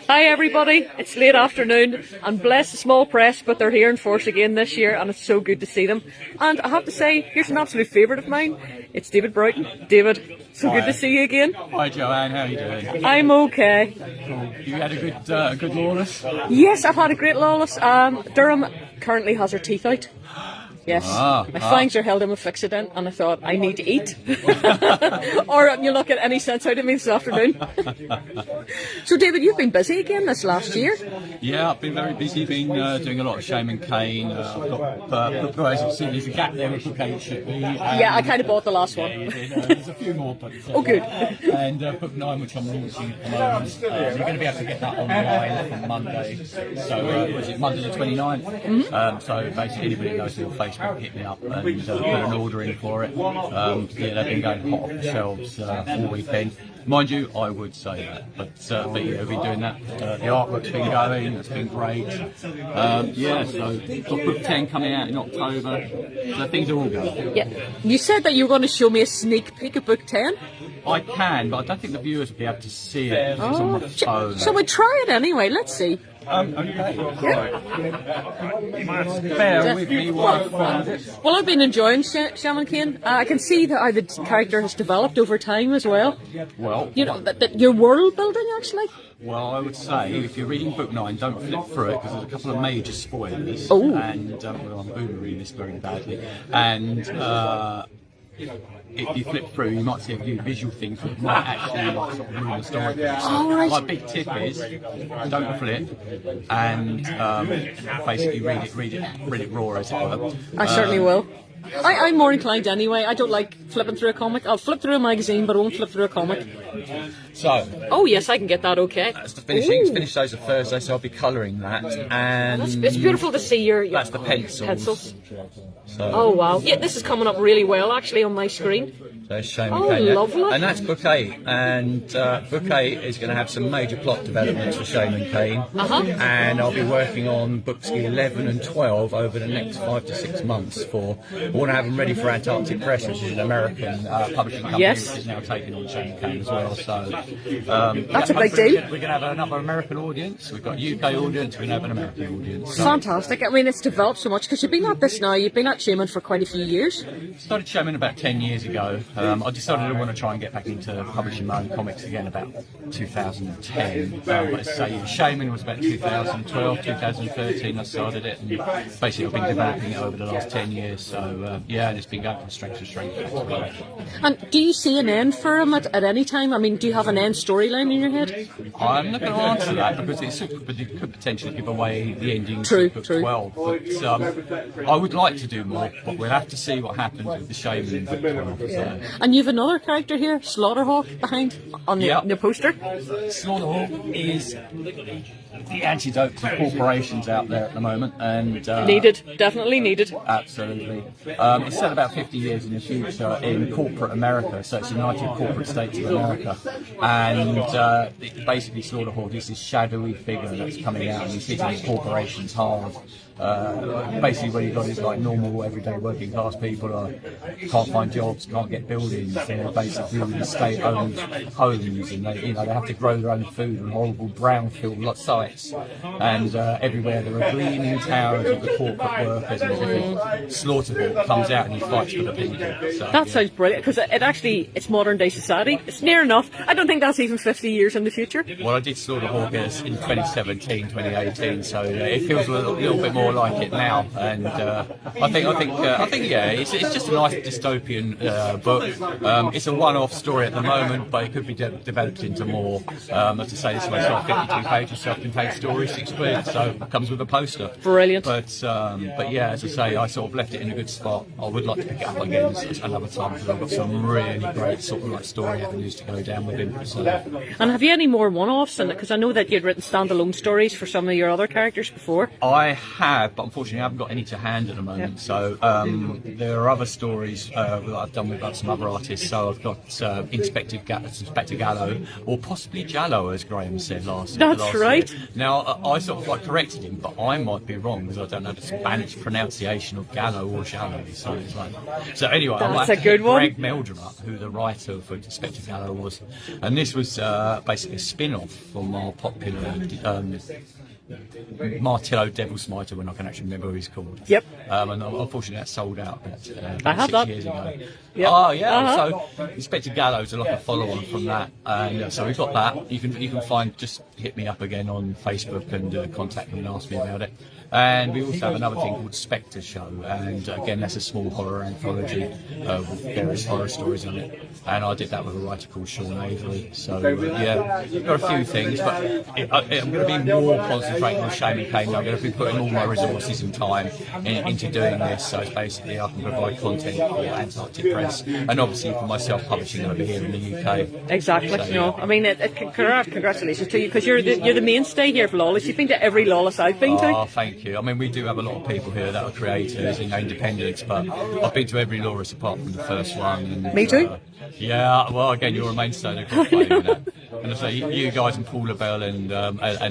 Hi everybody, it's late afternoon and bless the small press, but they're here in force again this year and it's so good to see them. And I have to say, here's an absolute favourite of mine, it's David Broughton. David, so good to see you again. Hi Joanne, how are you doing? I'm okay. Cool. You had a good Lawless? Yes, I've had a great Lawless. Durham currently has her teeth out. Yes, my fangs are held in a Fixodent and I thought, I need to eat. Or you'll not get any sense out of me this afternoon. So David, you've been busy again this last year. Yeah, I've been very busy, doing a lot of Shame and Kane. I've got Book, as you see, there's a gap there with Book 8 should be. Yeah, I kind of bought the last one. There's a few more, but oh good. And Book 9, which I'm launching at the moment. You're going to be able to get that online on Monday. So was it Monday the 29th? Mm-hmm. So basically anybody that knows your Facebook hit me up and put an order in for it. Yeah, they've been going hot off the shelves all weekend. Mind you, I would say that, but yeah, we've been doing that. The artwork's been going, it's been great. Yeah, so got Book 10 coming out in October, so things are all going. Yeah, you said that you were going to show me a sneak peek of Book 10. I can, but I don't think the viewers will be able to see it because it's on my phone. Shall we try it anyway? Let's see. Okay. Yeah. Bear with me while I find it. Well, I've been enjoying Shaman Kane. I can see that how the character has developed over time as well. Well, you know, that your world building actually. Well, I would say if you're reading Book 9, don't flip through it because there's a couple of major spoilers. Oh. And well, I'm boomering this very badly. And if you flip through, you might see a few visual things that might actually like sort of ruin the story. Oh, right. My big tip is don't flip and basically read it raw as it were. I certainly will. I'm more inclined anyway. I don't like flipping through a comic. I'll flip through a magazine, but I won't flip through a comic. So. Oh yes, I can get that. Okay. That's the finishing. Finish those on Thursday, so I'll be colouring that. And it's beautiful to see your that's the pencils. So. Oh wow! Yeah, this is coming up really well actually on my screen. So Shame and Kane. Lovely. And that's Book 8. And Book 8 is going to have some major plot developments for Shame and Kane. And I'll be working on books 11 and 12 over the next 5 to 6 months. I want to have them ready for Antarctic Press, which is an American publishing company, which is now taking on Shame and Kane as well. So that's a big deal. We're going to have another American audience. We've got a UK audience. We're going to have an American audience. So. Fantastic. I mean, it's developed so much because you've been at this now. You've been at Shaman for quite a few years. Started Shaman about 10 years ago. I decided I want to try and get back into publishing my own comics again about 2010. But as I say, Shaman was about 2012, 2013 I started it, and basically I've been developing it over the last 10 years. So yeah, and it's been going from strength to strength. And do you see an end for him at any time? I mean, do you have an end storyline in your head? I'm not going to answer that because it could potentially give away the ending to Book 12. But I would like to do more, but we'll have to see what happens with the Shaman in Book 12. Yeah. And you've another character here, Slaughterhawk, behind on the poster. Slaughterhawk is the antidote to corporations out there at the moment, and needed, definitely needed. Absolutely. It's set about 50 years in the future in corporate America, so it's United Corporate States of America, and basically Slaughterhawk is this shadowy figure that's coming out and he's hitting corporations hard. Basically what you've got is like normal everyday working class people can't find jobs, can't get buildings, they're basically in state-owned homes, and they have to grow their own food on horrible brownfield sites, and everywhere there are gleaming towers of the corporate workers and everything. Slaughterhawk comes out and he fights for the people. So, that sounds brilliant because it's modern day society. It's near enough. I don't think that's even 50 years in the future. Well, I did Slaughterhawk in 2017, 2018, so it feels a little bit more like it now, and I think yeah, it's just a nice dystopian book. It's a one-off story at the moment, but it could be developed into more. As I say, this one's got 52 pages, self-contained story, £6, so it comes with a poster. Brilliant. But yeah, as I say, I sort of left it in a good spot. I would like to pick it up again another time because I've got some really great sort of like story avenues to go down with him. So. And have you any more one-offs in it? Because I know that you'd written standalone stories for some of your other characters before. I have. have, but unfortunately I haven't got any to hand at the moment. So there are other stories that I've done with some other artists. So I've got Inspector Gallo, or possibly Jallo, as Graham said last year. That's right. Now, I sort of like corrected him, but I might be wrong because I don't know the Spanish pronunciation of Gallo or Jallo. So it's like, so anyway, that's a good one. Greg Meldrum, who the writer for Inspector Gallo was, and this was basically a spin-off from our popular Martillo Devil Smiter, when I can actually remember who he's called. Yep. And unfortunately that sold out I have 6 that. years ago. Yep. Oh yeah. So Inspector Gallo's like a follow-on from that, and so we've got that. You can find, just hit me up again on Facebook and contact me and ask me about it. And we also have another thing called Spectre Show, and again that's a small horror anthology with various horror stories on it. And I did that with a writer called Sean Avery. So yeah, got a few things, but I'm going to be more concentrating on Shame and Pain. I'm going to be putting all my resources and time into doing this. So it's basically I can provide content for Antarctic Press, and obviously for myself publishing over here in the UK. Exactly. So, no, I mean, congratulations to you, because you're the mainstay here for Lawless. You've been to every Lawless I've been to. Oh, thank you. I mean, we do have a lot of people here that are creators and independents, but I've been to every Lawless apart from the first one. And, me too. Yeah, well, again, you're a mainstay of that. And I say, you guys and Paula Bell and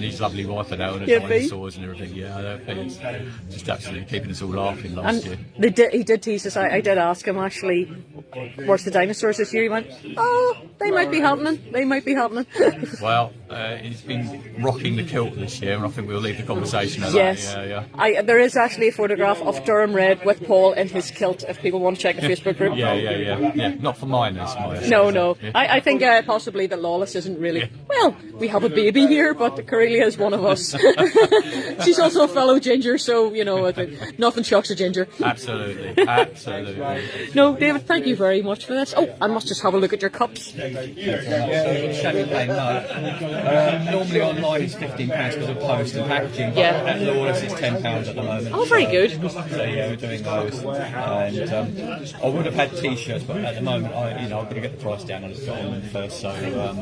his lovely wife are there, and the dinosaurs and everything. Yeah, it's just absolutely keeping us all laughing last year. He did tease us. I did ask him actually, what's the dinosaurs this year? He went, oh, they might be happening. They might be happening. Well, he's been rocking the kilt this year, and I think we'll leave the conversation at yes. that. Yeah. There is actually a photograph of Durham Red with Paul in his kilt, if people want to check the Facebook group. Yeah. Not for mine, that's my No. Yeah. I think possibly that Lawless isn't really... Well, we have a baby here, but Corelia is one of us. She's also a fellow ginger, so, I think nothing shocks a ginger. Absolutely. No, David, thank you very much for this. Oh, I must just have a look at your cups. Normally online it's £15 because of post and packaging, but at Lawless it's £10 at the moment. Oh, very good. So yeah, we're doing those. And I would have had t-shirts, but at the moment I'm going to get the price down on it first, so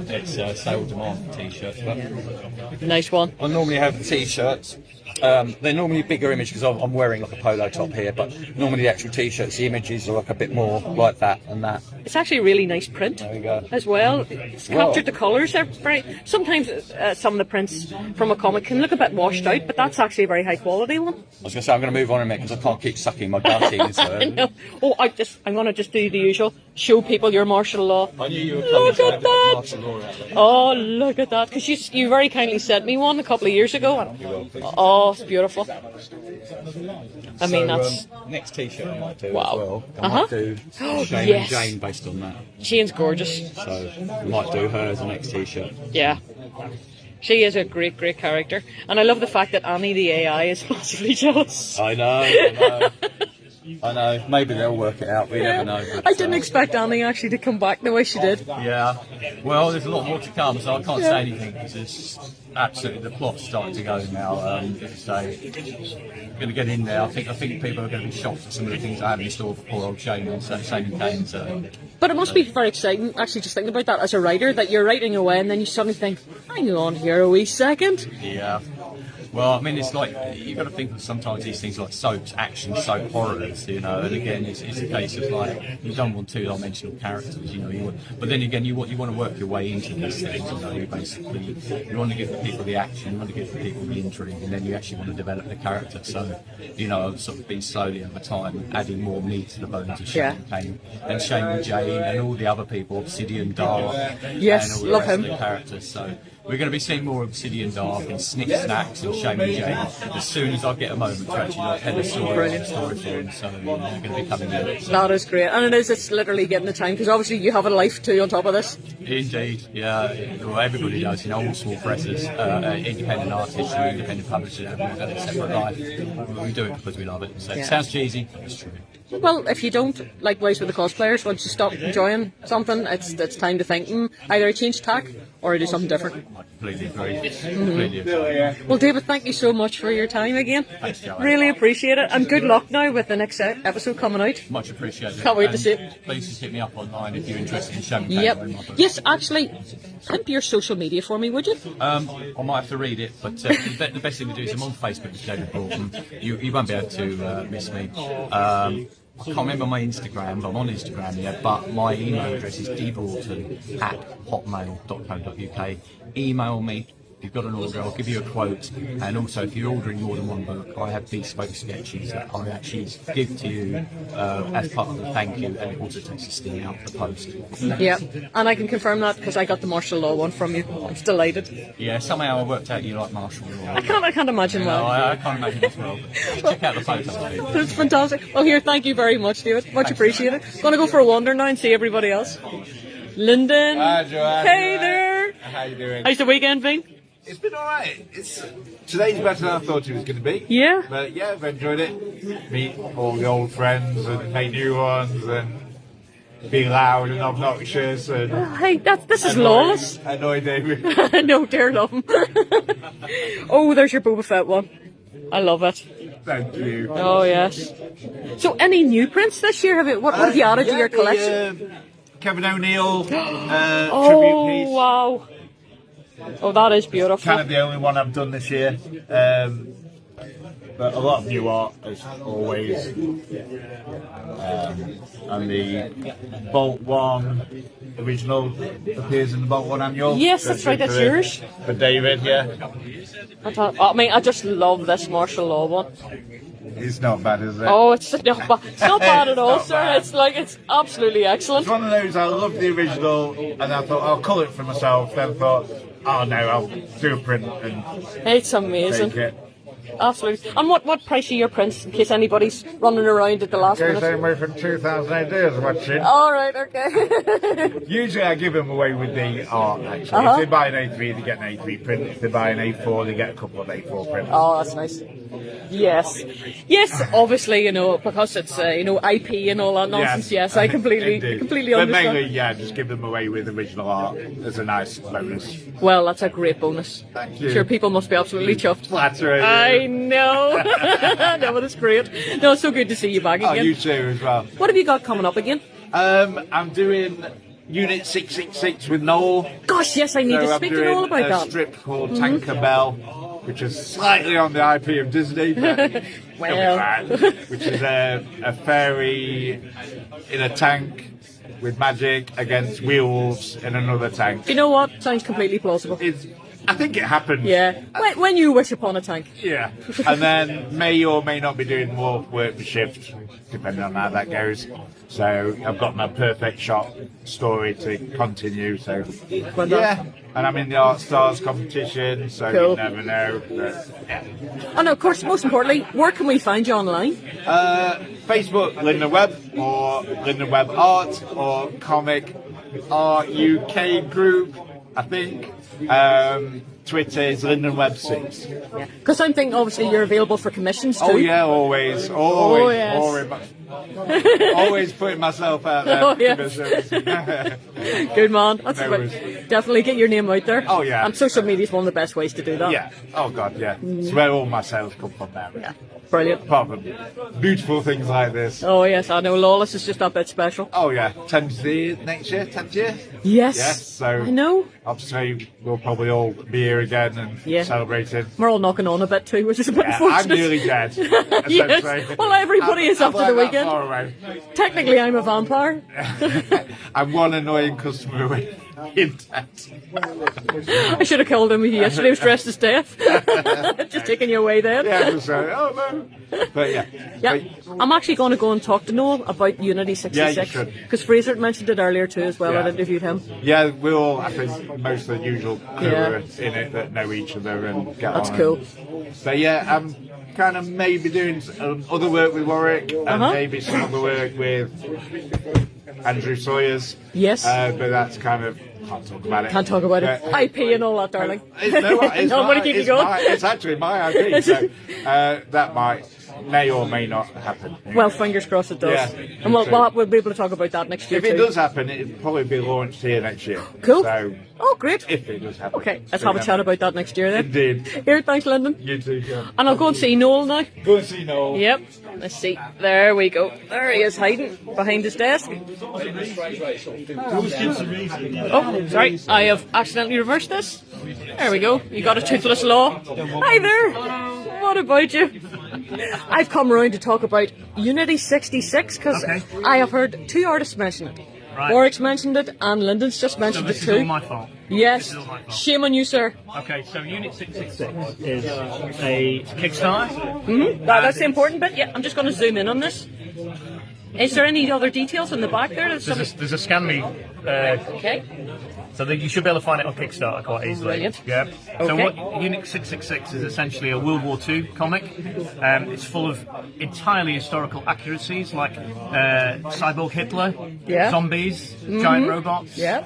it's sale demand for t-shirts. But nice one. I normally have t-shirts. They're normally a bigger image because I'm wearing like a polo top here, but normally the actual t-shirts, the images are like a bit more like that and that. It's actually a really nice print as well. It's captured the colours. They're very, sometimes some of the prints from a comic can look a bit washed out, but that's actually a very high quality one. I was going to say I'm going to move on a minute because I can't keep sucking my gut in. So. I know. Oh, I'm going to just do the usual. Show people your martial law. I knew you were coming. Look at that! Martial law out there. Oh, look at that! Because you very kindly sent me one a couple of years ago. Oh, it's beautiful. I mean, that's next t-shirt I might do as wow. well. I might do Shane and Jane based on that. Shane's gorgeous. So I might do her as the next t-shirt. Yeah. She is a great character. And I love the fact that Annie the AI is massively jealous. I know. I know. Maybe they'll work it out. We never know. But, I didn't expect Annie actually to come back the way she did. Yeah. Well, there's a lot more to come, so I can't say anything because it's absolutely the plot's starting to go now. So going to get in there. I think people are going to be shocked at some of the things I have in store for poor old Shane and Kane. So. But it must be very exciting, actually, just thinking about that as a writer, that you're writing away and then you suddenly think, hang on here a wee second. Yeah. Well, I mean, it's like, you've got to think of sometimes these things like soaps, action soap horrors, and again, it's a case of like, you don't want two-dimensional characters, but then again, you want to work your way into these things, you basically, you want to give the people the action, you want to give the people the intrigue, and then you actually want to develop the character, so, I've sort of been slowly over time adding more meat to the bones of Shane and Kane, and Shane and Jane, and all the other people, Obsidian Dark, yes, and all the love rest him. of the characters, so. We're going to be seeing more Obsidian Dark and Snick Snacks and Shame and Jane as soon as I get a moment to actually tell a story for them. So they're going to be coming in. So. That is great, and it's literally getting the time because obviously you have a life too on top of this. Indeed, yeah. Well, everybody does. All small presses, independent artists, independent publishers, everyone's got a separate life. We do it because we love it. So it sounds cheesy, but it's true. Well, if you don't, likewise with the cosplayers, once you stop enjoying something, it's time to think, either I change tack or I do something different. I completely agree. Completely agree. Well, David, thank you so much for your time again. Thanks, Joanne. Really appreciate it, and good luck now with the next episode coming out. Much appreciated. Can't wait to see it. Please just hit me up online if you're interested in showing Yep. Yes, actually, pimp your social media for me, would you? I might have to read it, but the best thing to do is I'm on Facebook as David Broughton. You won't be able to miss me. I can't remember my Instagram, but I'm on Instagram, yeah, but my email address is dbroughton@hotmail.co.uk. Email me. If you've got an order, I'll give you a quote. And also, if you're ordering more than one book, I have bespoke sketches that I actually give to you as part of the thank you, and it also takes a sting out of the post. Yeah, and I can confirm that because I got the martial law one from you. I'm delighted. Yeah, somehow I worked out you like martial law. I can't imagine No, why. I can't imagine as well. But check out the photos. It's fantastic. Well, here, thank you very much, David. Much appreciated. Gonna go for a wander now and see everybody else. Lyndon. Hi, Joanne. Hey there. How you doing? How's the weekend been? It's been alright. Today's better than I thought it was going to be. Yeah. But yeah, I've enjoyed it. Meet all the old friends and make new ones and be loud and obnoxious and Hey, this is Lawless. Annoy David. No, dear love him. Oh, there's your Boba Fett one. I love it. Thank you. Oh yes. So, any new prints this year? What have you added to your collection? Kevin O'Neill tribute Oh piece. wow. Oh, that is beautiful. Kind of the only one I've done this year. But a lot of new art as always. And the Bolt 1 original appears in the Bolt 1 annual. Yes, that's right, that's yours. For David, yeah. I mean, I just love this martial law one. It's not bad, is it? Oh, it's not bad at all, Not sir. bad. It's absolutely excellent. It's one of those, I love the original, and I thought, I'll colour it for myself. Then thought, oh no, I'll do a print and It's amazing. take it. Absolutely. And what price are your prints, in case anybody's running around at the last Goes minute? anywhere from 2,000 ideas watching. All right, okay. Usually I give them away with the art, actually. If they buy an A3, they get an A3 print. If they buy an A4, they get a couple of A4 prints. Oh, that's nice. Yes, obviously, because it's IP and all that nonsense. Yes, I completely Indeed. But understand. mainly, yeah, just give them away with original art as a nice bonus. Well, that's a great bonus. Thank you. Sure, people must be absolutely chuffed. Flattering. I know. No, but it's great. No, it's so good to see you back Oh, again. you too as well. What have you got coming up again? I'm doing Unit 666 with Noel. Gosh, yes, I need to I'm speak to doing Noel about a that. strip called Tanker Bell, which is slightly on the IP of Disney, but Well. which is a fairy in a tank with magic against werewolves in another tank. You know what? Sounds completely plausible. I think it happened. Yeah. When you wish upon a tank. Yeah. And then may or may not be doing more work for Shift, depending on how that goes. So I've got my perfect shot story to continue. So Well done. yeah. And I'm in the Art Stars competition, so Cool. you never know. But, yeah. And of course, most importantly, where can we find you online? Facebook, Lyndon Webb, or Lyndon Webb Art, or Comic Art UK Group, I think. Twitter is Lyndon Webb 6. Because I'm thinking, obviously, you're available for commissions too. Oh yeah, always, Oh, yes. always putting myself out there. Oh, yes. Commissions. Good man. That's No right. worries. Definitely get your name out there. Oh, yeah. And social media is one of the best ways to do that. Yeah. Oh god, yeah. It's where all my sales come from now. Yeah. Brilliant. Apart from beautiful things like this. Oh yes, I know. Lawless is just that bit special. Oh yeah, 10th year next year, 10th year. Yes. Yes, so I know. obviously we'll probably all be here again and Yeah. celebrating. We're all knocking on a bit too, which is a bit Yeah, unfortunate. I'm nearly dead. Yes. essentially. Well, everybody is I'm after like the that weekend. far away. Technically, I'm a vampire. I'm one annoying customer away. In that. I should have killed him yesterday. He was dressed as death. Just taking you away then. Yeah, just oh no. But yeah. Yeah, I'm actually going to go and talk to Noel about Unity 66. Yeah, you should. Because Fraser mentioned it earlier too as well. Yeah. I'd interviewed him. Yeah, we all, I think, most of the usual crew Yeah. are in it that know each other and get That's on. cool. So yeah, I'm kind of maybe doing other work with Warwick and maybe some other work with Andrew Sawyer's. Yes. But that's kind of, can't talk about it. Can't talk about it. But- IP and all that, darling. It's, no, it's, No, I'm my, gonna keep you it's, going. my, it's actually my IP, so that might. may or may not happen. Well, fingers crossed it does. Yeah, And we'll be able to talk about that next year If it too. does happen, it'll probably be launched here next year. Cool. So, Oh, great. if it does happen. Okay, let's have a chat about that next year then. Indeed. Here, thanks, Lyndon. You too, John. And I'll go and see Noel now. Go and see Noel. Yep. Let's see. There we go. There he is, hiding behind his desk. Oh, sorry. I have accidentally reversed this. There we go. You got a toothless law. Hi there. What about you? I've come round to talk about Unity 66 because I have heard two artists mention it. Right. Warwick's mentioned it and Lyndon's just mentioned this it too. is all my fault. Yes. This is all my fault. Shame on you, sir. Okay, so Unit 666 is a Kickstarter. That's the important bit. Yeah, I'm just going to zoom in on this. Is there any other details in the back there? There's a scan me, Okay. so that you should be able to find it on Kickstarter quite easily. Brilliant. Yeah. So Okay. what Unit 666 is essentially a World War II comic. It's full of entirely historical accuracies like cyborg Hitler, Yeah. zombies, giant robots, Yeah.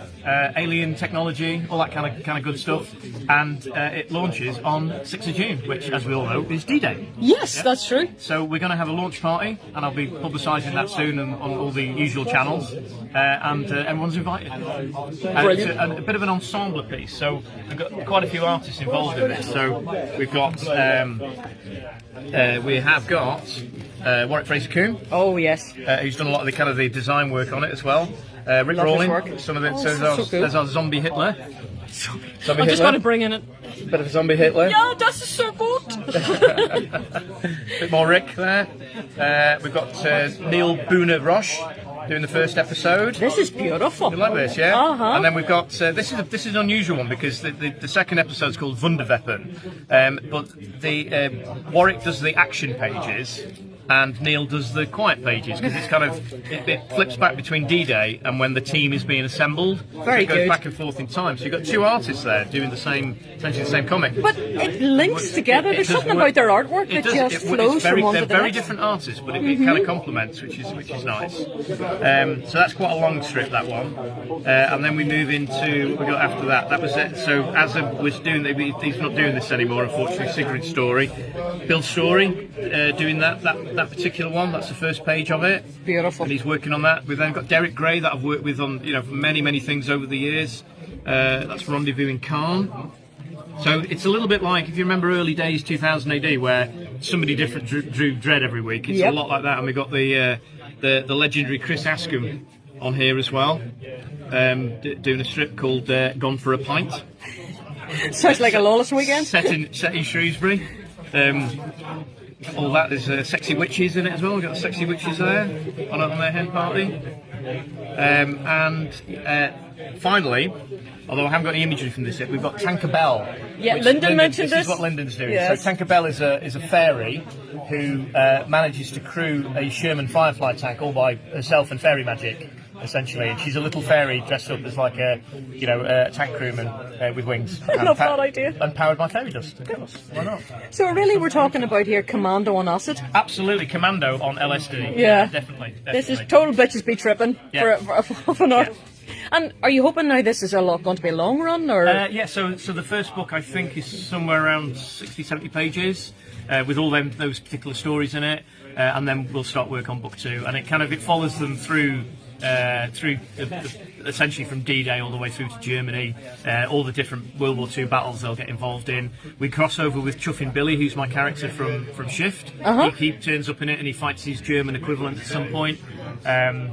alien technology, all that kind of good stuff. And it launches on 6th of June, which, as we all know, is D-Day. Yes, that's true. So we're going to have a launch party, and I'll be publicising that soon on all the usual channels, and everyone's invited. And it's a bit of an ensemble piece, so we've got quite a few artists involved in it. So we have got Warwick Fraser-Coombe, Oh, yes. who's done a lot of the design work on it as well. Rick his Rawling, work. some of it. Oh, So so cool. there's our zombie Hitler. I'm just going to bring in it. Bit of a zombie Hitler. Yeah, that's so good. Bit more Rick there. We've got Neil Boona Roche doing the first episode. This is beautiful. You like this, yeah? Uh-huh. And then we've got this is an unusual one because the second episode is called Wunderweapon, but the Warwick does the action pages. And Neil does the quiet pages because it's kind of it flips back between D-Day and when the team is being assembled. Very so it goes good. back and forth in time. So you've got two artists there doing essentially the same comic. But it links together. It There's does something work. about their artwork It that does. just It's flows very, from one they're to the very next. different artists, but it kind of complements, which is nice. So that's quite a long strip, that one. And then we move into we got after that. That was it. So as I was doing, he's not doing this anymore, unfortunately. Secret Story, Bill Story, doing that particular one. That's the first page of it. Beautiful. And he's working on that. We've then got Derek Gray that I've worked with on for many things over the years. That's Rendezvous in Caen. So it's a little bit like if you remember early days 2000 AD where somebody different drew Dredd every week. It's a lot like that, and we got the legendary Chris Askham on here as well, doing a strip called Gone for a Pint. Sounds like a Lawless weekend. Set in Shrewsbury. All that, there's sexy witches in it as well. We've got sexy witches there on their hen party. And finally, although I haven't got any imagery from this yet, we've got Tankerbell. Yeah, Lyndon mentioned this. This is what Lyndon's doing. Yes. So Tankerbell is a fairy who manages to crew a Sherman Firefly tank all by herself and fairy magic. Essentially, and she's a little fairy dressed up as like a tank crewman with wings. I love that idea. And powered by fairy dust. Of course, why not? So really we're talking about here Commando on acid. Absolutely, Commando on LSD. Yeah. Definitely. This is total bitches be tripping Yeah. for an hour. And are you hoping now this is going to be a long run or? Yeah, so the first book I think is somewhere around 60, 70 pages with all those particular stories in it, and then we'll start work on book two, and it follows them through essentially from D-Day all the way through to Germany, all the different World War II battles they'll get involved in. We cross over with Chuffin Billy, who's my character from Shift. He turns up in it and he fights his German equivalent at some point. And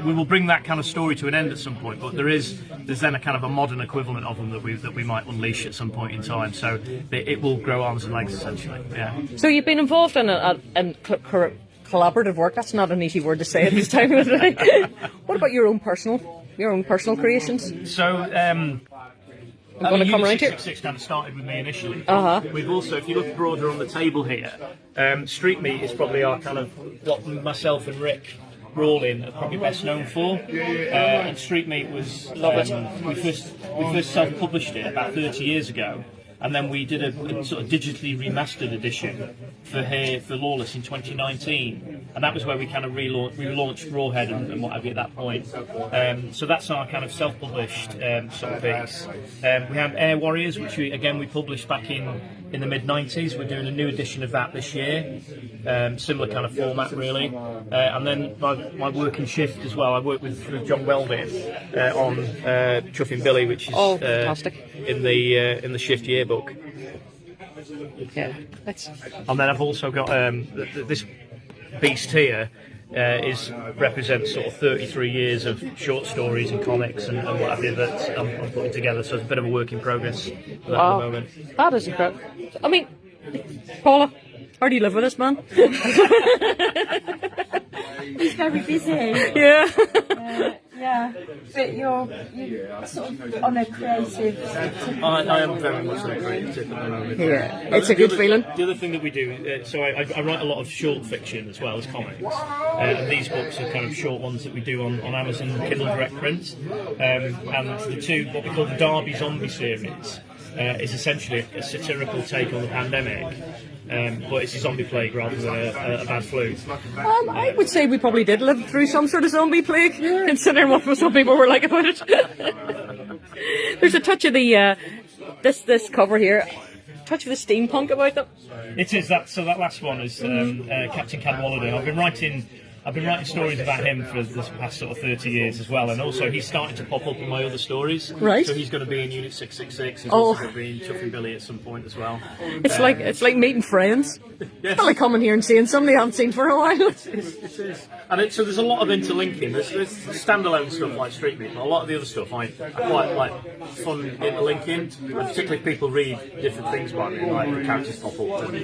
we will bring that kind of story to an end at some point. But there's then a kind of a modern equivalent of them that we might unleash at some point in time. So it will grow arms and legs essentially. Yeah. So you've been involved in collaborative work. That's not an easy word to say at this time of the day. What about your own personal creations? So I'm going to come around here. 666 kind of started with me initially. Uh-huh. We've also, if you look broader on the table here, Street Meat is probably our kind of what myself and Rick Rawling are probably best known for. And Street Meat was we first self-published it about 30 years ago. And then we did a sort of digitally remastered edition for Lawless in 2019, and that was where we kind of relaunched Rawhead and what have you at that point. So that's our kind of self-published sort of piece. We have Air Warriors, which we published back in the mid-90s. We're doing a new edition of that this year, similar kind of format really. And then my work in Shift as well. I work with John Weldon on Chuffing Billy, which is fantastic. in the Shift yearbook. Yeah, and then I've also got this beast here. Represents sort of 33 years of short stories and comics and what have you that I'm putting together. So it's a bit of a work in progress at the moment. That is incredible. I mean, Paula, how do you live with this man? He's very busy. Yeah. Yeah, but you're sort of on a creative. I am very much on a creative tip at the moment. Yeah, it's a good feeling. The other thing that we do, so I write a lot of short fiction as well as comics. And these books are kind of short ones that we do on Amazon Kindle Direct Print. And the two, what we call the Derby Zombie series, is essentially a satirical take on the pandemic. But it's a zombie plague rather than a bad flu. I would say we probably did live through some sort of zombie plague, considering what some people were like about it. There's a touch of the this cover here, touch of the steampunk about them. It is that. So that last one is Captain Cadwallader. I've been writing stories about him for this past sort of 30 years as well, and also he's starting to pop up in my other stories. Right. So he's going to be in Unit 666. He's also going to be in Chuffing Billy at some point as well. It's like meeting friends. Yes. It's like coming here and seeing somebody I haven't seen for a while. It is. And so there's a lot of interlinking. There's standalone stuff like Street Meat, but a lot of the other stuff I quite like fun interlinking. And particularly if people read different things by me, like the characters pop up, and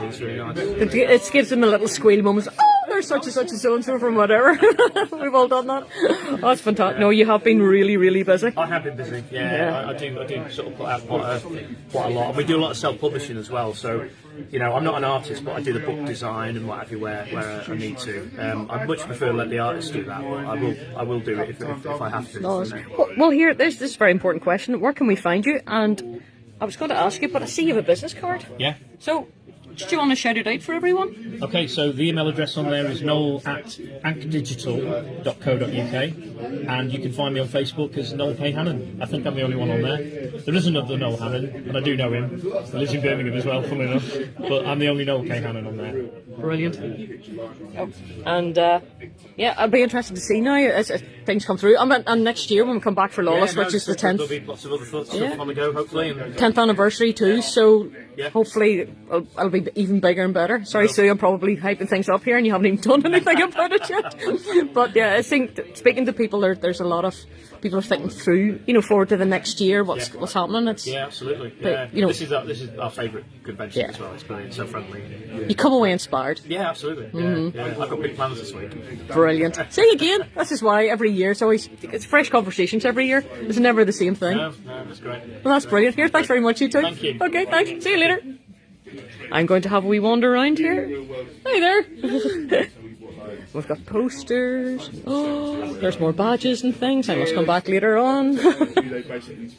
it's really nice. It gives them a little squeal moment. Oh, there's such and such and so and so from whatever. We've all done that. Oh, that's fantastic. No, you have been really, really busy. I have been busy. Yeah. I do sort of put out quite a lot, and we do a lot of self-publishing as well. So, you know, I'm not an artist, but I do the book design and what have you where I need to. I much prefer to let the artists do that, but I will do it if I have to. No, well, here, there's this very important question. Where can we find you? And I was going to ask you, but I see you have a business card. Yeah. So, do you want to shout it out for everyone? Okay, so the email address on there is noel@ankdigital.co.uk, and you can find me on Facebook as Noel K Hannan. I think I'm the only one on there. There is another Noel Hannan, and I do know him. He lives in Birmingham as well, funnily enough. But I'm the only Noel K Hannan on there. Brilliant. Oh, and yeah, I'd be interested to see now as things come through. And next year when we come back for Lawless, which is the 10th. There'll be lots of other stuff on the go, hopefully. And 10th anniversary too, so yeah. Hopefully it'll be even bigger and better. Sorry, Sue, I'm probably hyping things up here and you haven't even done anything about it yet. But yeah, I think speaking to people, there's a lot of people are thinking through, forward to the next year, what's happening. Yeah, absolutely. But, this is our favourite convention as well. It's brilliant, so friendly. Yeah. You come away inspired. Yeah, absolutely. Yeah. I've got big plans this week. Brilliant. See again. This is why every year it's fresh conversations every year. It's never the same thing. No, that's great. Well, that's brilliant. Here, thanks very much, you two. Thank you. Okay, thanks. See you later. I'm going to have a wee wander around here. Hey there. We've got posters. Oh, there's more badges and things. I must come back later on. Upgraded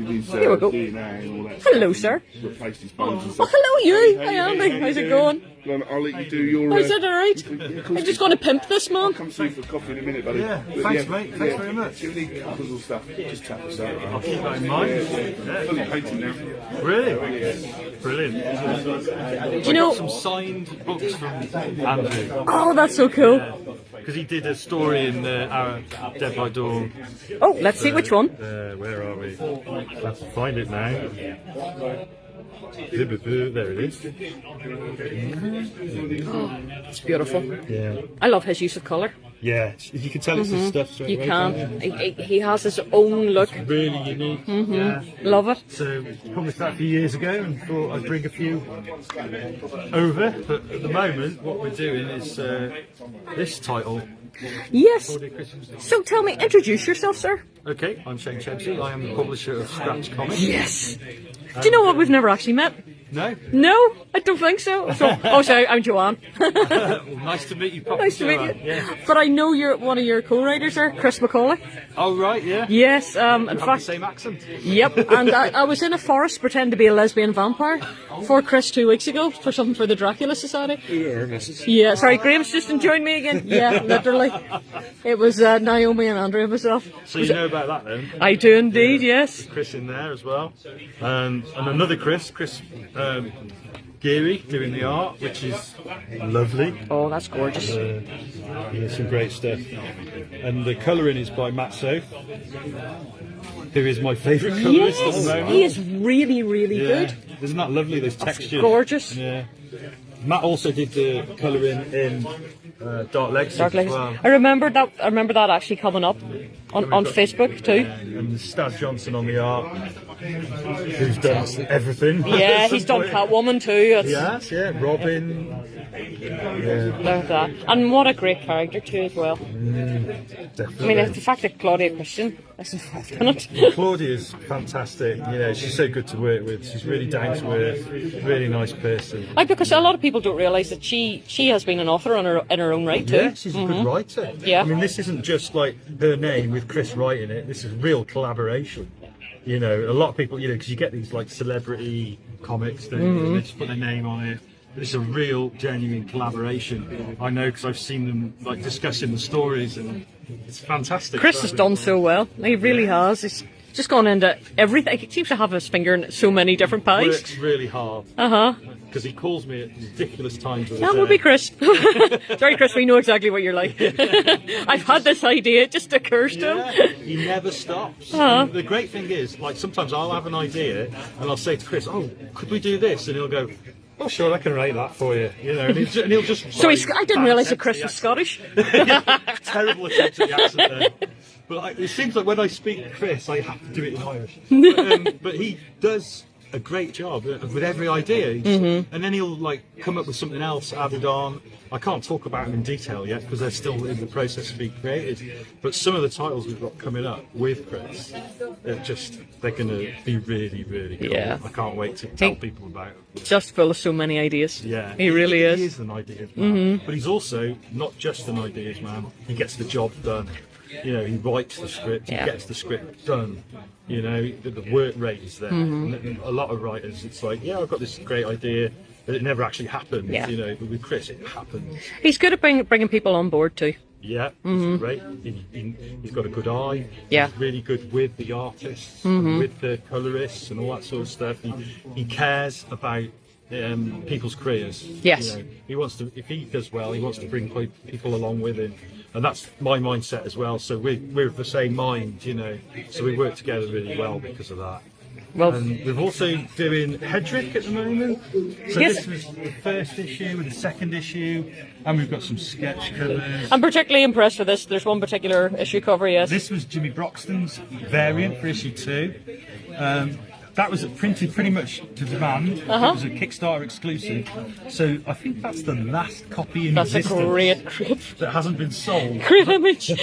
his Here we go. DNA and all that. Hello, sir. Replaced his bones and Oh, stuff. hello, you. Hi, Andy. How's it going? I'll let you do your. Is it alright? I'm just going to pimp this, man. Come see you for coffee in a minute, buddy. Yeah, But thanks, mate. Thanks very much. If you need covers or stuff, just tap us out. I'll keep that in mind. Fully painted now. Really? Brilliant. Do you know? Some signed books from Andrew. Oh, that's so cool. Because he did a story in our Dead by Dawn. Oh, let's see which one. Where are we? Let's find it now. There it is. It's beautiful. Yeah. I love his use of colour. Yeah, you can tell it's his stuff straight You away. can. He has his own look. Really unique. Yeah. Love it. So published that a few years ago and thought I'd bring a few over. But at the moment, what we're doing is this title. Yes. So tell me, introduce yourself, sir. Okay, I'm Shane Chebsey. I am the publisher of Scratch Comics. Yes. Do you know what? We've never actually met. No? No, I don't think so. Oh, sorry, I'm Joanne. Well, nice to meet you, Pop. Nice to meet you. Yeah. But I know you're one of your co-writers there, Chris McCauley. Oh, right, yeah. Yes, in Have the fact, same accent. yep. And I was in a forest pretending to be a lesbian vampire for Chris 2 weeks ago for something for the Dracula Society. Yeah, sorry, Graham's just enjoying me again. Yeah, literally. It was Naomi and Andrea myself. So you know about that then? I do indeed, yes. Chris in there as well. And another Chris Geary doing the art, which is lovely. Oh, that's gorgeous. Yeah, some great stuff. And the colouring is by Matt Soth, who is my favourite colourist at the Yes, moment. he is really, really good. Isn't that lovely, those textures? Gorgeous. Yeah. Matt also did the colouring in Dark Legacy Dark as Legacy. well. I remember that actually coming up on Facebook too. And Staz Johnson on the art, who's done everything. Yeah, he's done Catwoman too. It's, Yes, yeah, Robin. Yeah, look at that. And what a great character too as well. definitely. I mean, the fact that Claudia Christian is involved in it. Claudia's fantastic. You know, she's so good to work with. She's really down to earth, really nice person. Because a lot of people don't realise that she has been an author in her own right too. Yeah, she's a good writer. Yeah. I mean, this isn't just like her name with Chris writing it. This is real collaboration. You know, a lot of people, you know, because you get these like celebrity comics that they just put their name on it. It's a real, genuine collaboration. I know because I've seen them like discussing the stories, and it's fantastic. Chris has done so well. He really has. He's just gone into everything. He seems to have his finger in so many different pies. Works really hard. Because he calls me at ridiculous times of the That day. would be Chris. Sorry, Chris, we know exactly what you're like. I've had this idea, it just occurs to him. He never stops. And the great thing is, like, sometimes I'll have an idea and I'll say to Chris, "Oh, could we do this?" And he'll go, "Oh, sure, I can write that for you." You know, and he'll just. So I didn't realise that Chris was Scottish. Terrible attempt at the accent there. But it seems like when I speak to Chris, I have to do it in Irish. But he does a great job with every idea, and then he'll like come up with something else added on. I can't talk about them in detail yet because they're still in the process of being created. But some of the titles we've got coming up with Chris, they're going to be really, really cool. Yeah. I can't wait to tell people about it. Just full of so many ideas. Yeah, He really is. He is an ideas man, but he's also not just an ideas man. He gets the job done. You know, he writes the script, Yeah. he gets the script done. You know, the work rate is there. And a lot of writers, it's like, yeah, I've got this great idea, but it never actually happens. Yeah. You know, but with Chris, it happens. He's good at bringing people on board too. Yeah, he's great. He's got a good eye. Yeah. He's really good with the artists, and with the colourists, and all that sort of stuff. He cares about people's careers. Yes. You know, he wants to. If he does well, he wants to bring people along with him, and that's my mindset as well. So we're of the same mind, you know. So we work together really well because of that. Well, And we're also doing Hedrick at the moment. So Yes. this was the first issue and the second issue, and we've got some sketch covers. I'm particularly impressed with this. There's one particular issue cover, yes. This was Jimmy Broxton's variant for issue 2. That was printed pretty much to demand. It was a Kickstarter exclusive. So I think that's the last copy in That's a existence great that hasn't been sold. great image. Yeah,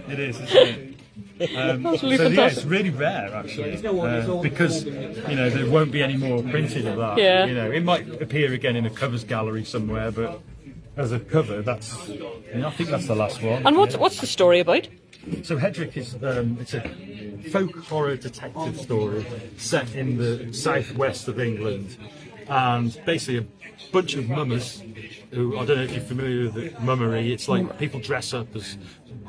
it is, isn't it? Absolutely So yeah, fantastic. it's really rare actually, because you know there won't be any more printed of that. Yeah. You know, it might appear again in a covers gallery somewhere, but as a cover, I think that's the last one. And what's the story about? So Hedrick is it's a folk horror detective story set in the southwest of England, and basically a bunch of mummers who, I don't know if you're familiar with the mummery. It's like people dress up as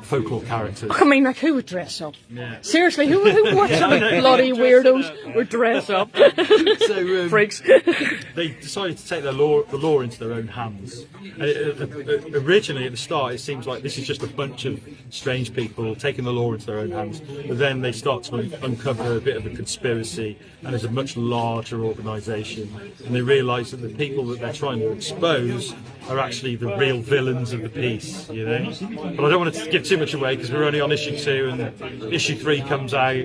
folklore characters. I mean, like, who would dress up? Yeah. Seriously, who what sort of bloody weirdos would dress up? So Freaks. they decided to take the law into their own hands. And originally, at the start, it seems like this is just a bunch of strange people taking the law into their own hands. But then they start to uncover a bit of a conspiracy, and there's a much larger organisation. And they realise that the people that they're trying to expose are actually the real villains of the piece, you know. But I don't want to give too much away because we're only on issue 2, and issue 3 comes out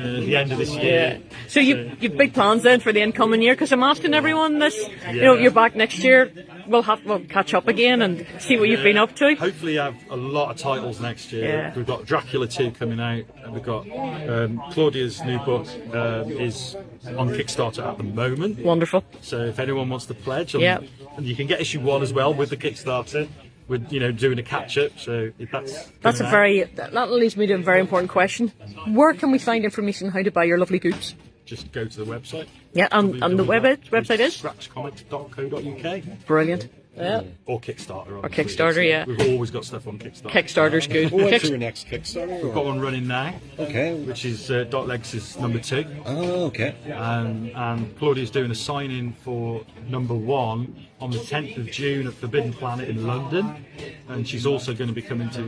the end of this year. So you've big plans then for the incoming year? Because I'm asking everyone this. You know, you're back next year. We'll catch up again and see what you've been up to. Hopefully, have a lot of titles next year. Yeah. We've got Dracula 2 coming out, and we've got Claudia's new book is on Kickstarter at the moment. Wonderful. So if anyone wants to pledge, Yeah. and you can get issue 1 as well with the Kickstarter. We're doing a catch up. So if that's that leads me to a very important question. Where can we find information on how to buy your lovely goods? just go to the website. Yeah, and the website is scratchcomics.co.uk. brilliant. Yeah. Or Kickstarter. Or Kickstarter, yeah. We've always got stuff on Kickstarter. Kickstarter's good. When's your next Kickstarter? We've got one running now. Okay. Which is Legs' number 2. Oh, okay. And Claudia's doing a sign-in for number 1 on the 10th of June at Forbidden Planet in London. And she's also going to be coming to,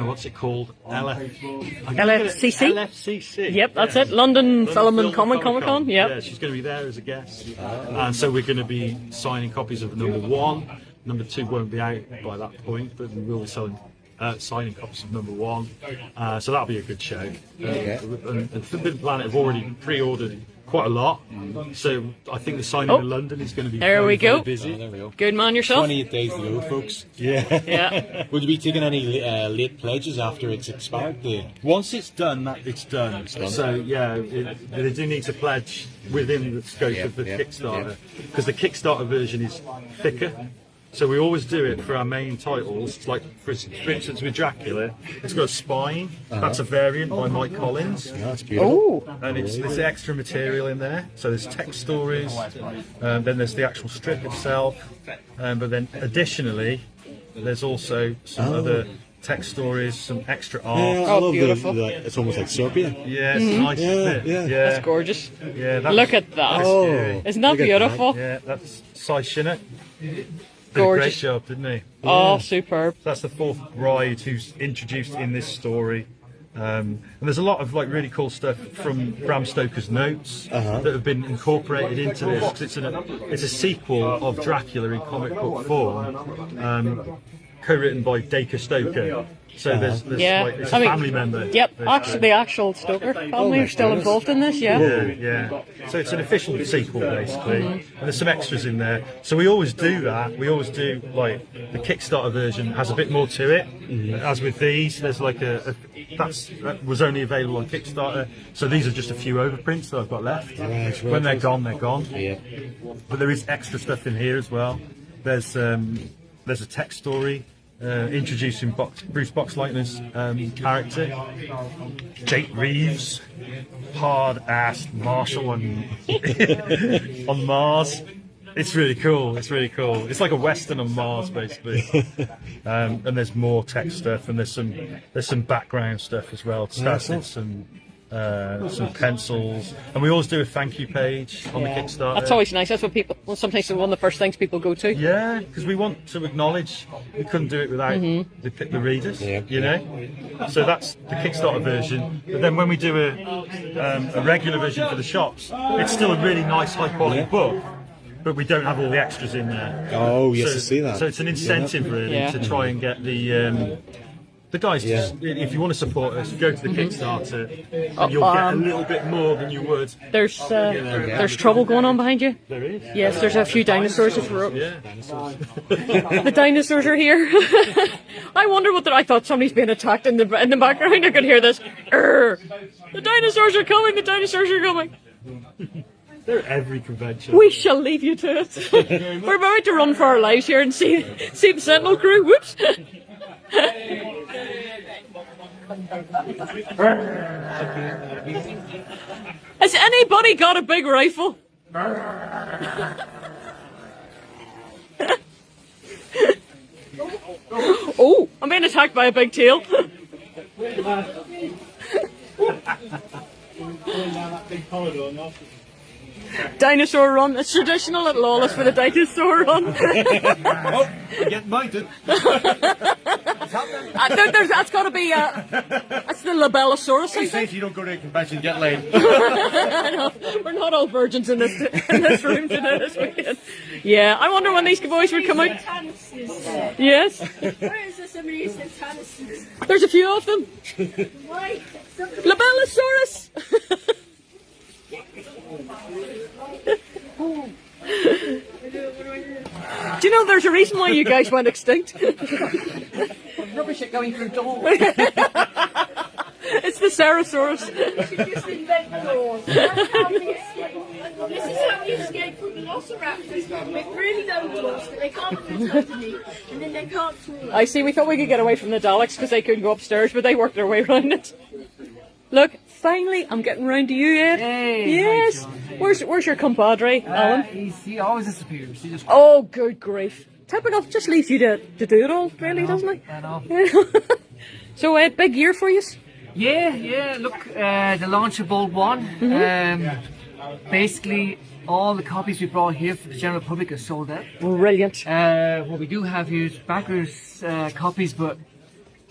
what's it called? LFCC? LFCC. Yep, that's it. London Film and Comic Con. Yep. Yeah, she's going to be there as a guest. And so we're going to be signing copies of number 1. Number 2 won't be out by that point, but we will be signing copies of number 1. So that'll be a good show. And Forbidden Planet have already pre-ordered quite a lot. So I think the signing in London is going to be very busy. There we go. Good man yourself. 28 days to go, folks. Yeah. Would you be taking any late pledges after it's expired? Once it's done, it's done. So yeah, they do need to pledge within the scope of the Kickstarter, because the Kickstarter version is thicker. So we always do it for our main titles, like for instance with Dracula, it's got a spine. That's a variant by Mike Collins. Yeah, that's beautiful. Oh. And there's extra material in there. So there's text stories, then there's the actual strip itself, but then additionally, there's also some other text stories, some extra art. Yeah, I love beautiful. it's almost like sepia. Yeah, it's nice, isn't it? Yeah. That's gorgeous. Yeah, Look at that. Oh, Isn't that look at beautiful? Yeah, that's Cy Shinner. Did Gorgeous. a great job, didn't he? Oh, superb. That's the 4th bride who's introduced in this story. And there's a lot of really cool stuff from Bram Stoker's notes that have been incorporated into this, 'cause it's a sequel of Dracula in comic book form, co-written by Dacre Stoker. So there's it's a family member. Yep, actually, the actual Stoker family are still involved in this, Yeah. So it's an official sequel, basically. And there's some extras in there. So we always do that. We always do, the Kickstarter version has a bit more to it. As with these, there's that was only available on Kickstarter. So these are just a few overprints that I've got left. Right. When they're gone, they're gone. Yeah. But there is extra stuff in here as well. There's a text story. Introducing Bruce Boxleitner's character, Jake Reeves, hard-ass marshal on Mars. It's really cool. It's like a western on Mars, basically. And there's more text stuff, and there's some background stuff as well. Stas did some pencils, and we always do a thank you page on the Kickstarter. That's always nice. That's what sometimes one of the first things people go to. Yeah, because we want to acknowledge we couldn't do it without the readers, you know. So that's the Kickstarter version. But then when we do a regular version for the shops, it's still a really nice, high quality book. But we don't have all the extras in there. Oh, yes, I see that. So it's an incentive really to try and get the guys, if you want to support us, go to the Kickstarter, and you'll get a little bit more than you would. There's trouble going on behind you. There is. Yes, there's a few dinosaurs. Yeah. The dinosaurs are here. I wonder I thought somebody's being attacked in the background. I could hear this. The dinosaurs are coming. The dinosaurs are coming. They're at every convention. We shall leave you to it. We're about to run for our lives here and see the Sentinel crew. Whoops. Has anybody got a big rifle? Oh, I'm being attacked by a big tail. Dinosaur run. It's traditional at Lawless for the dinosaur run. Oh, you're getting minded. That's got to be that's the Labellosaurus. He says you don't go to a convention and get laid. I know. We're not all virgins in this room today this weekend. Yeah, I wonder when these boys would come out. Yes. Where is this? Somebody said Tennessee. There's a few of them. Why? Labelosaurus! Do you know there's a reason why you guys went extinct? Rubbish at going through doors. It's the Cerosaurus. Just invent doors. That's how we escape. This is how we escape from the velociraptors. Make really low doors that they can't fit underneath, and then they can't fall. I see, we thought we could get away from the Daleks because they couldn't go upstairs, but they worked their way around it. Look, finally, I'm getting round to you, Ed. Hey, yes. hi, John. Where's your compadre, Alan? He always disappears. He just Oh, good grief. Typical, just leaves you to do it all, really, doesn't he? I know. So, Ed, big year for you? Yeah. Look, the launch of Bold One. Basically, all the copies we brought here for the general public are sold out. Brilliant. What we do have here is backers' copies, but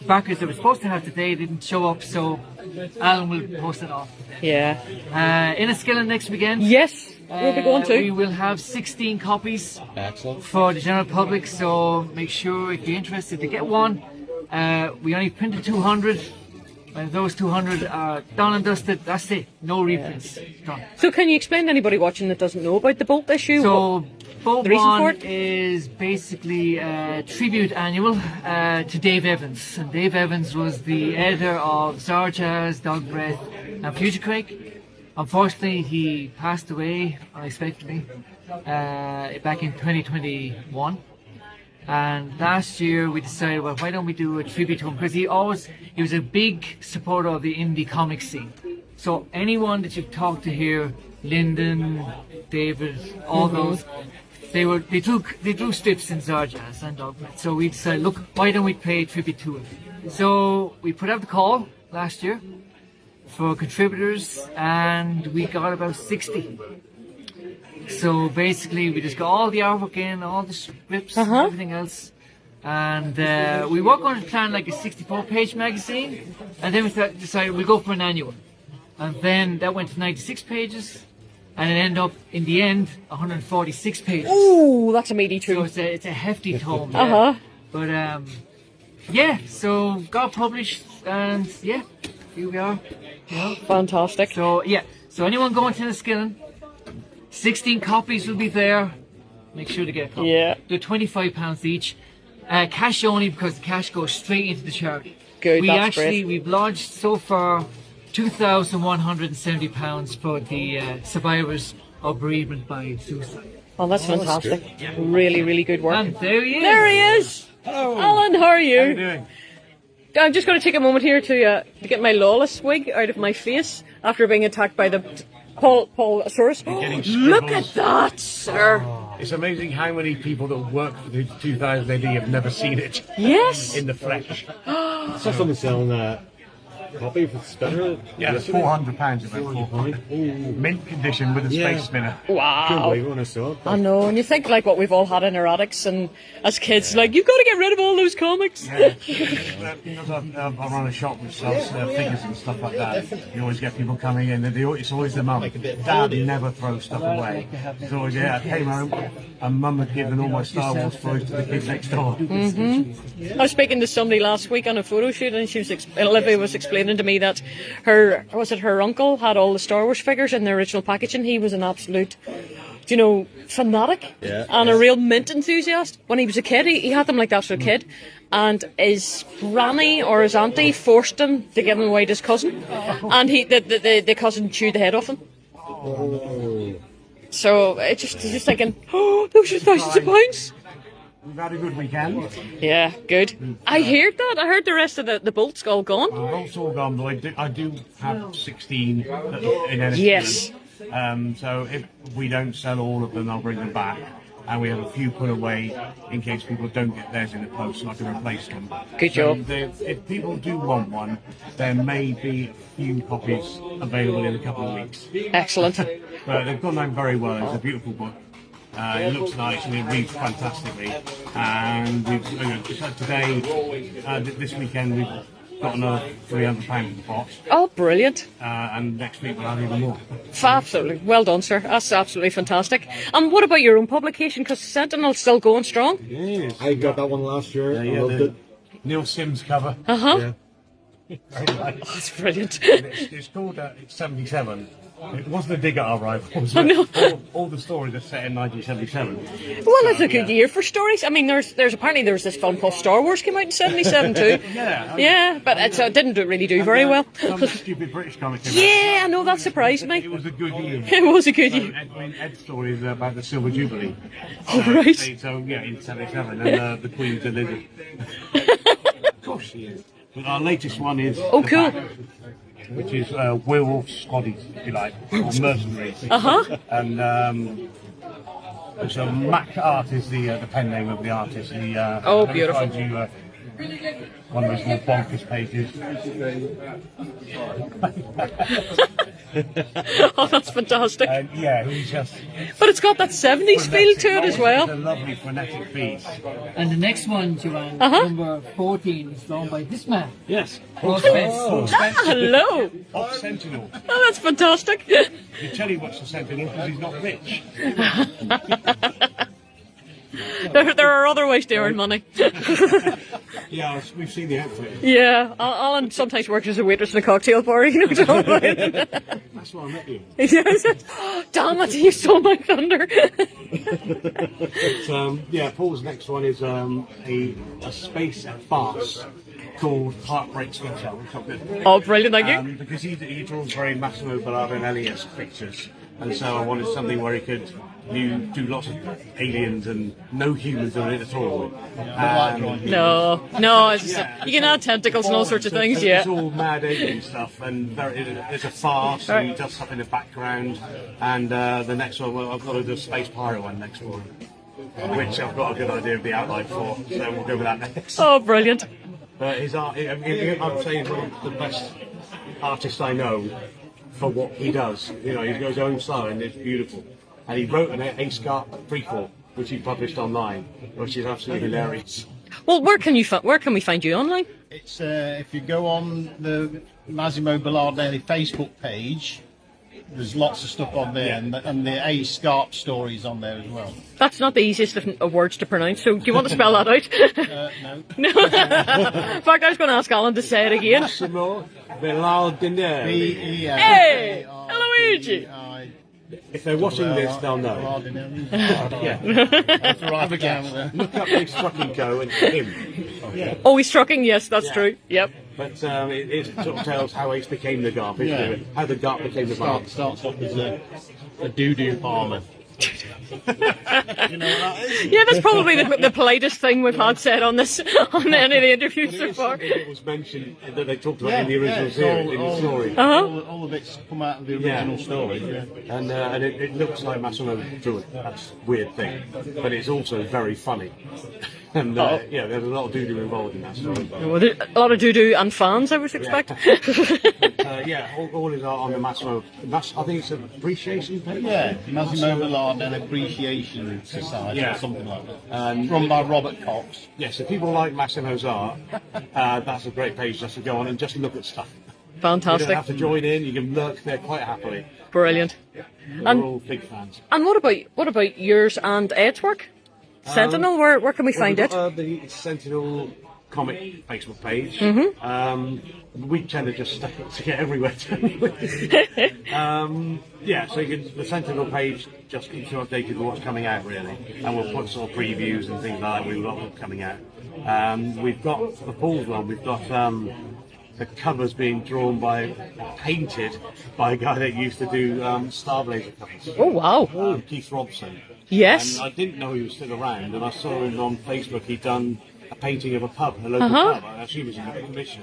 backers that we're supposed to have today didn't show up, so Alan will post it off. Yeah. In Enniskillen next weekend. Yes, we'll be going We to. will have 16 copies Excellent. for the general public, so make sure if you're interested to get one. We only printed 200. Those 200 are done and dusted. That's it. No reprints. Done. So, can you explain to anybody watching that doesn't know about the Bolt issue? So, Bolt the reason for One it? is basically a tribute annual to Dave Evans. And Dave Evans was the editor of Zarjaz, Dog Breath, and Future Craig. Unfortunately, he passed away unexpectedly back in 2021. And last year we decided, well, why don't we do a tribute to him? Because he was a big supporter of the indie comic scene. So anyone that you've talked to here, Lyndon, David, all those, they drew strips in Zarjaz and Dogmat. So we decided, look, why don't we pay tribute to him? So we put out the call last year for contributors, and we got about 60. So basically, we just got all the artwork in, all the scripts, and everything else. And we were going to plan like a 64-page magazine, and then we decided we'll go for an annual. And then that went to 96 pages, and it ended up, in the end, 146 pages. Ooh, that's a meaty So tune. it's a hefty tome. Yeah. But yeah, so got published, and yeah, here we are. You know? Fantastic. So yeah, so anyone going to Enniskillen, 16 copies will be there. Make sure to get a copy. Yeah. They're £25 each. Cash only, because the cash goes straight into the charity. Good, that's great. We've lodged so far £2,170 for the survivors of bereavement by suicide. Oh, that's fantastic. Really, really good work. And there he is. There he is. Hello. Alan, how are you? How you doing? I'm just going to take a moment here to get my Lawless wig out of my face after being attacked by the Paul-saurus. Look at that, sir. It's amazing how many people that work for the 2000 AD have never seen it Yes. in the flesh. Saw someone selling a copy for spinner. Yeah, it's £400 it went for. Mint condition with a space spinner. Couldn't Wow. believe it when I saw it. I know, and you think like what we've all had in our attics, and as kids, like, you've got to get rid of all those comics. I run a shop which sells figures and stuff like that. You always get people coming in, and it's always the mum. Dad never throws stuff away. It's always, I came home and Mum had given all my Star Wars toys to the kids next door. I was speaking to somebody last week on a photo shoot, and Olivia was explaining to me that her uncle had all the Star Wars figures in the original packaging. He was an absolute, fanatic and a real mint enthusiast. When he was a kid, he had them like that for a kid, and his granny or his auntie forced him to give them away to his cousin, and the cousin chewed the head off him. So he's just thinking, oh, those are thousands of pounds. We've had a good weekend. Yeah, good. I heard that. I heard the rest of the bolts all gone. The bolts all gone, but I do have 16 in Enniskillen. Yes. So if we don't sell all of them, I'll bring them back. And we have a few put away in case people don't get theirs in the post, so I can replace them. Good So job. if people do want one, there may be a few copies available in a couple of weeks. Excellent. But they've gone down very well. It's a beautiful book. It looks nice and it reads fantastically. And this weekend, we've got another £300 in the box. Oh, brilliant. And next week we'll have even more. Absolutely. Well done, sir. That's absolutely fantastic. And what about your own publication? Because Sentinel's still going strong. I got that one last year. I loved it. Neil Sims cover. Uh-huh. Yeah. Very nice. That's brilliant. It's called it's 77. It wasn't a dig at our rivals. Oh, no. All the stories are set in 1977. Well, it's a good year for stories. I mean, there's apparently there was this film called Star Wars came out in 77 too. Yeah, but it didn't really do very well. Some stupid British comic. Yeah, I know, that surprised me. It was a good year. It was a good year. Ed's story is about the Silver Jubilee. Oh, right. So yeah, in 77, and the Queen's delivered. Of course she is. But our latest one is Oh, cool. which is werewolf squaddies, if you like, or mercenaries. And so Mac Art is the pen name of the artist. Oh, beautiful. Find you, one of those more bonkers pages. Oh, that's fantastic. Yeah, he's just. But it's got that 70s feel to it as well. It's a lovely frenetic piece. And the next one, Joanne, number 14, is drawn by this man. Yes. Ross Spence. Hello. Off Sentinel. Oh, that's fantastic. You tell he what's the Sentinel because he's not rich. There are other ways to earn money. Yeah, we've seen the outfit. Yeah, Alan sometimes works as a waitress in a cocktail bar, you know. That's why I met you. Yes. Damn it, you stole my thunder. But, yeah, Paul's next one is a space farce called Heartbreak Special. Oh, brilliant, thank you. Because he draws very Massimo Bernardinelli-esque pictures, and so I wanted something where he could do lots of aliens and no humans in it at all. No, it's you can add tentacles and all sorts of things, yeah. It's all mad alien stuff, and it's a farce, and he does stuff in the background. And the next one, well, I've got to do a Space Pirate one next one, which I've got a good idea of the outline for, so we'll go with that next. Oh, brilliant. But his art, I'd say he's one of the best artists I know for what he does. You know, he's got his own style and it's beautiful. And he wrote an A-Scarp prequel, which he published online, which is absolutely hilarious. Well, where can we find you online? It's if you go on the Massimo Bernardinelli Facebook page, there's lots of stuff on there, and the A-Scarp stories on there as well. That's not the easiest of words to pronounce, so do you want to spell that out? No. In fact, I was going to ask Alan to say it again. Massimo Bernardinelli. Hey, Luigi. If they're watching this, they'll know. Look up Big Strucking Co. and him. Oh, he's trucking, yes, that's true. Yep. But it sort of tells how Ace became the Garp, how the Garp became the Garp. Starts off as a doo-doo farmer. You know what that is? Yeah, that's probably the politest thing we've had said on any of the interviews so far. It was mentioned that they talked about in the original series, in the story. All the bits come out of the original story. Yeah. And it looks like Massimo drew it. That's a weird thing, but it's also very funny. And yeah, there's a lot of doo-doo involved in that story. Well, a lot of doo-doo and fans, I would expect. Yeah, all is on the Massimo. I think it's an appreciation page. Yeah, Massimo Bernardinelli Appreciation Society or something like that. Run by Robert Cox. Yes, if people like Massimo's art, that's a great page just to go on and just look at stuff. Fantastic. You don't have to join in, you can lurk there quite happily. Brilliant. We're all big fans. And what about yours and Ed's work? Sentinel, where can we find it? The Sentinel comic Facebook page. We tend to just stick it everywhere. Yeah, so the Sentinel page just keeps you updated with what's coming out, really, and we'll put sort of previews and things like that. We've got what's coming out. We've got the Paul's one. We've got the covers being painted by a guy that used to do Star Blazer covers. Oh wow! Keith Robson. Yes. And I didn't know he was still around, and I saw him on Facebook. He'd done a painting of a pub, a local pub. I assume it was in a commission.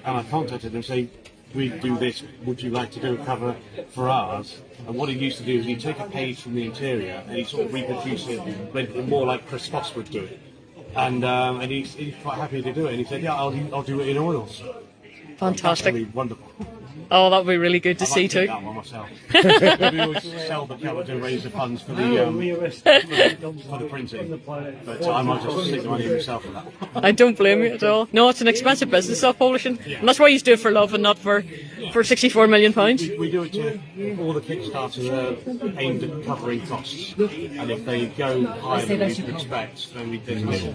And I contacted him saying, we do this, would you like to do a cover for ours? And what he used to do is he'd take a page from the interior and he'd sort of reproduce it more like Chris Foss would do it. And he's quite happy to do it. And he said, yeah, I'll do it in oils. Fantastic. Really wonderful. Oh, that would be really good to see too. That one myself. We always sell the cover to raise the funds for the printing. But I might just stick the money myself for that. I don't blame you at all. No, it's an expensive business, self-publishing, and that's why you do it for love and not for £64 million. We do it to all the Kickstarters are aimed at covering costs, and if they go higher than we expect, then we do little.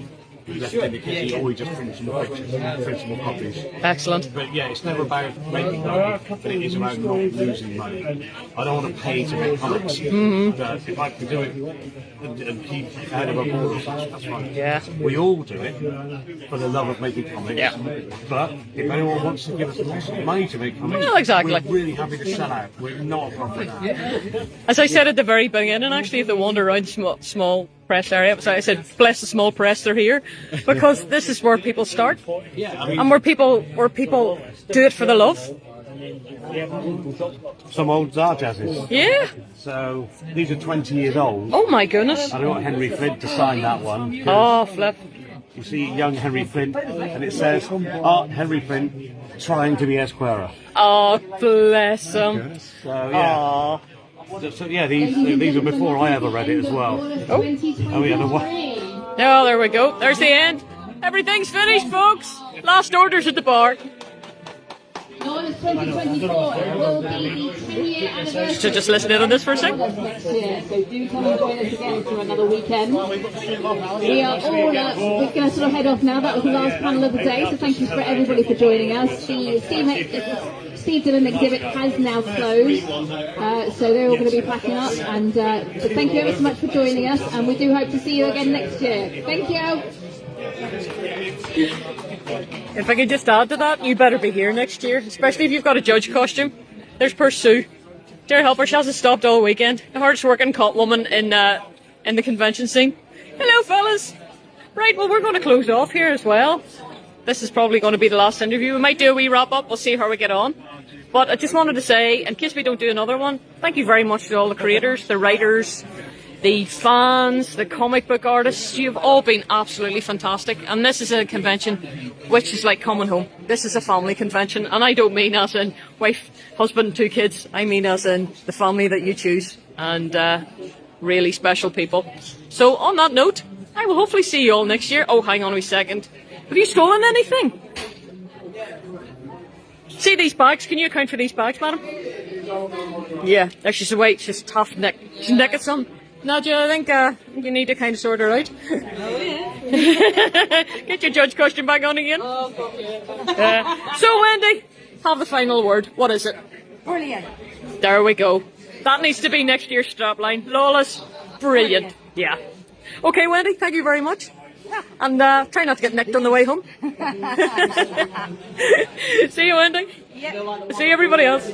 left indicate he always just prints more pictures, prints more copies. Excellent. But yeah, it's never about making money, but it is about not losing money. I don't want to pay to make comics. But if I can do it and keep ahead of our borders, that's fine. Yeah. We all do it for the love of making comics. Yeah. But if anyone wants to give us money to make comics, well, exactly. we're really happy to sell out. We're not a profit. As I said at the very beginning, actually, if they wander around small press area, so I said, bless the small press, they're here, because this is where people start, and where people do it for the love. Some old Zarjazzes. Yeah. So these are 20 years old. Oh my goodness. I got Henry Flint to sign that one. Oh, flip. You see young Henry Flint, and it says, Art Henry Flint trying to be Esquire. Oh, bless him. So, yeah. So, yeah, these are before I ever read it as well. Oh, yeah, the one. Oh, there we go. There's the end. Everything's finished, folks. Last orders at the bar. Lawless 2024 will be the 10-year anniversary. So just listen in on this for a second. Next year, so do come and join us again for another weekend. We are all we're going to sort of head off now. That was the last panel of the day, so thank you for everybody for joining us. The Steve Dillon exhibit has now closed, so they're all going to be packing up. And so thank you ever so much for joining us, and we do hope to see you again next year. Thank you. If I could just add to that, you better be here next year, especially if you've got a judge costume. There's poor Sue. Dear help her, she hasn't stopped all weekend. The hardest working cop woman in the convention scene. Hello, fellas. Right, well, we're going to close off here as well. This is probably going to be the last interview. We might do a wee wrap up. We'll see how we get on. But I just wanted to say, in case we don't do another one, thank you very much to all the creators, the writers, the fans, the comic book artists. You've all been absolutely fantastic. And this is a convention which is like coming home. This is a family convention. And I don't mean as in wife, husband, 2 kids. I mean as in the family that you choose. And really special people. So on that note, I will hopefully see you all next year. Oh, hang on a wee second. Have you stolen anything? See these bags? Can you account for these bags, madam? Yeah, there she's away. She's tough neck. She's naked some. Nadia, I think you need to kind of sort her out. Oh, yeah. Get your judge costume back on again. Oh, so, Wendy, have the final word. What is it? Brilliant. There we go. That needs to be next year's strapline. Lawless. Brilliant. Yeah. Okay, Wendy, thank you very much. And try not to get nicked on the way home. See you, Wendy. Yep. See everybody else.